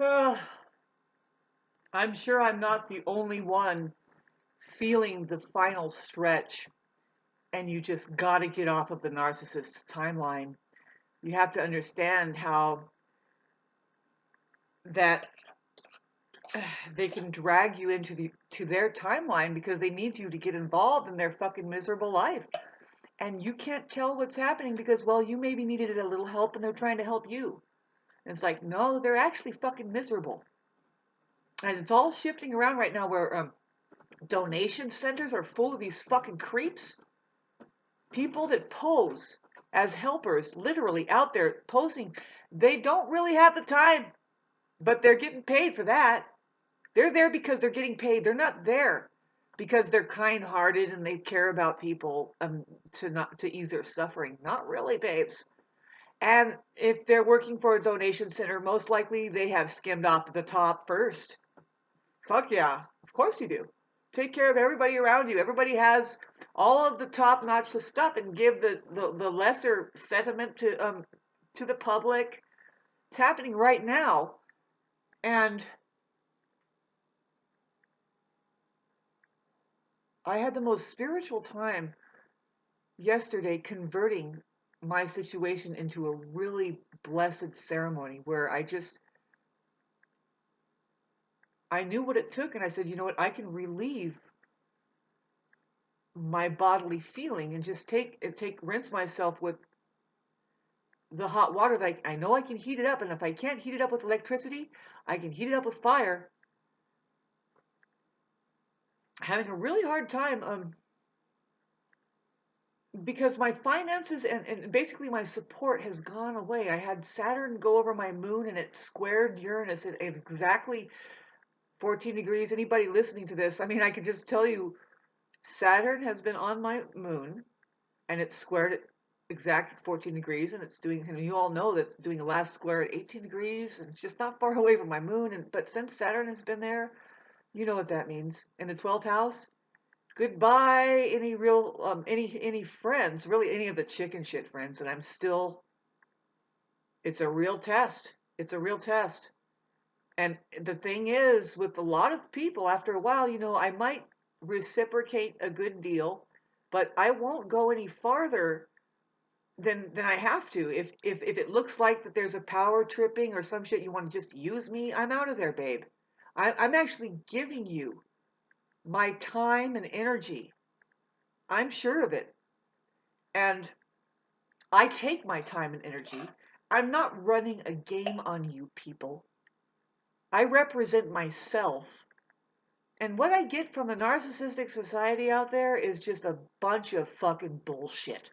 I'm sure I'm not the only one feeling the final stretch, and you just got to get off of the narcissist's timeline. You have to understand how that they can drag you into their timeline because they need you to get involved in their fucking miserable life. And you can't tell what's happening because, well, you maybe needed a little help and they're trying to help you. And it's like, no, they're actually fucking miserable. And it's all shifting around right now where donation centers are full of these fucking creeps. People that pose as helpers, literally out there posing, they don't really have the time, but they're getting paid for that. They're there because they're getting paid. They're not there because they're kind-hearted and they care about people to ease their suffering. Not really, babes. And if they're working for a donation center, most likely they have skimmed off the top first. Fuck yeah, of course you do. Take care of everybody around you. Everybody has all of the top-notch stuff, and give the lesser sentiment to the public. It's happening right now, and I had the most spiritual time yesterday converting my situation into a really blessed ceremony where I knew what it took, and I said, you know what, I can relieve my bodily feeling and just rinse myself with the hot water that I know I can heat it up, and if I can't heat it up with electricity, I can heat it up with fire. Having a really hard time because my finances and basically my support has gone away. I had Saturn go over my moon and it squared Uranus at exactly 14 degrees. Anybody listening to this, I mean, I can just tell you Saturn has been on my moon and it's squared at exact 14 degrees, and it's doing, and you all know that it's doing a last square at 18 degrees, and it's just not far away from my moon. And but since Saturn has been there, you know what that means. In the 12th house, goodbye any real any friends, really any of the chicken shit friends. And I'm still, it's a real test. It's a real test. And the thing is, with a lot of people, after a while, I might reciprocate a good deal, but I won't go any farther than I have to. If it looks like that there's a power tripping or some shit, you want to just use me, I'm out of there, babe. I'm actually giving you my time and energy. I'm sure of it. And I take my time and energy. I'm not running a game on you people. I represent myself. And what I get from the narcissistic society out there is just a bunch of fucking bullshit.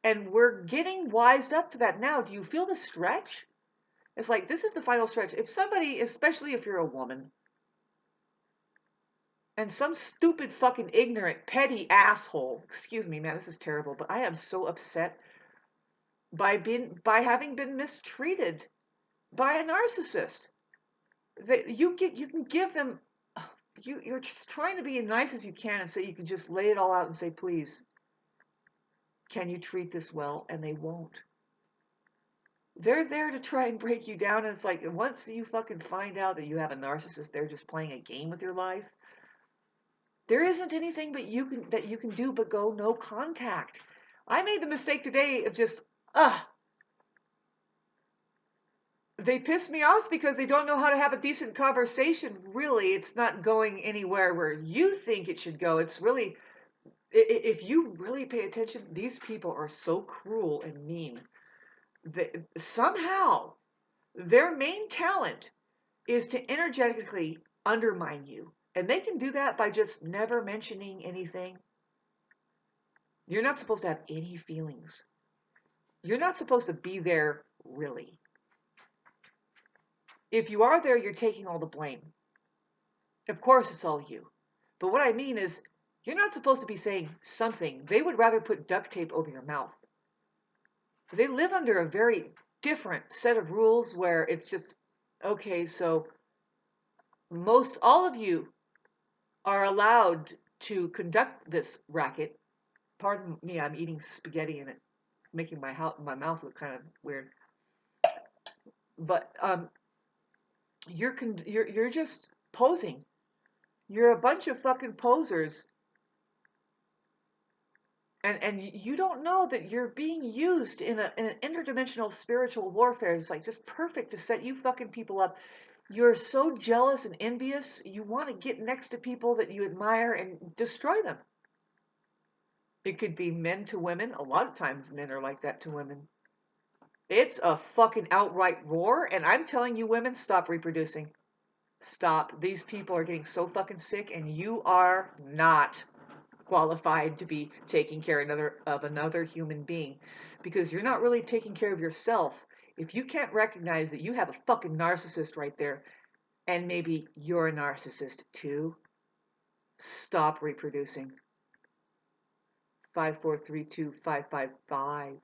And we're getting wised up to that now. Do you feel the stretch? It's like, this is the final stretch. If somebody, especially if you're a woman, and some stupid fucking ignorant petty asshole, excuse me, man, this is terrible, but I am so upset by having been mistreated by a narcissist. That you can give them, you're just trying to be as nice as you can, and so you can just lay it all out and say, please, can you treat this well? And they won't. They're there to try and break you down, and it's like, once you fucking find out that you have a narcissist, they're just playing a game with your life. There isn't anything that you can do but go no contact. I made the mistake today of just, they piss me off because they don't know how to have a decent conversation. Really, it's not going anywhere where you think it should go. It's really, if you really pay attention, these people are so cruel and mean. Somehow, their main talent is to energetically undermine you. And they can do that by just never mentioning anything. You're not supposed to have any feelings. You're not supposed to be there, really. If you are there, you're taking all the blame. Of course, it's all you. But what I mean is, you're not supposed to be saying something. They would rather put duct tape over your mouth. They live under a very different set of rules where it's just, okay, so most all of you are allowed to conduct this racket. Pardon me, I'm eating spaghetti and it's making my mouth look kind of weird. But you're just posing. You're a bunch of fucking posers, and you don't know that you're being used in an interdimensional spiritual warfare. It's like just perfect to set you fucking people up. You're so jealous and envious. You want to get next to people that you admire and destroy them. It could be men to women. A lot of times men are like that to women. It's a fucking outright war, and I'm telling you women, stop reproducing. Stop. These people are getting so fucking sick, and you are not qualified to be taking care of another human being, because you're not really taking care of yourself if you can't recognize that you have a fucking narcissist right there, and maybe you're a narcissist too. Stop reproducing. 5432 555.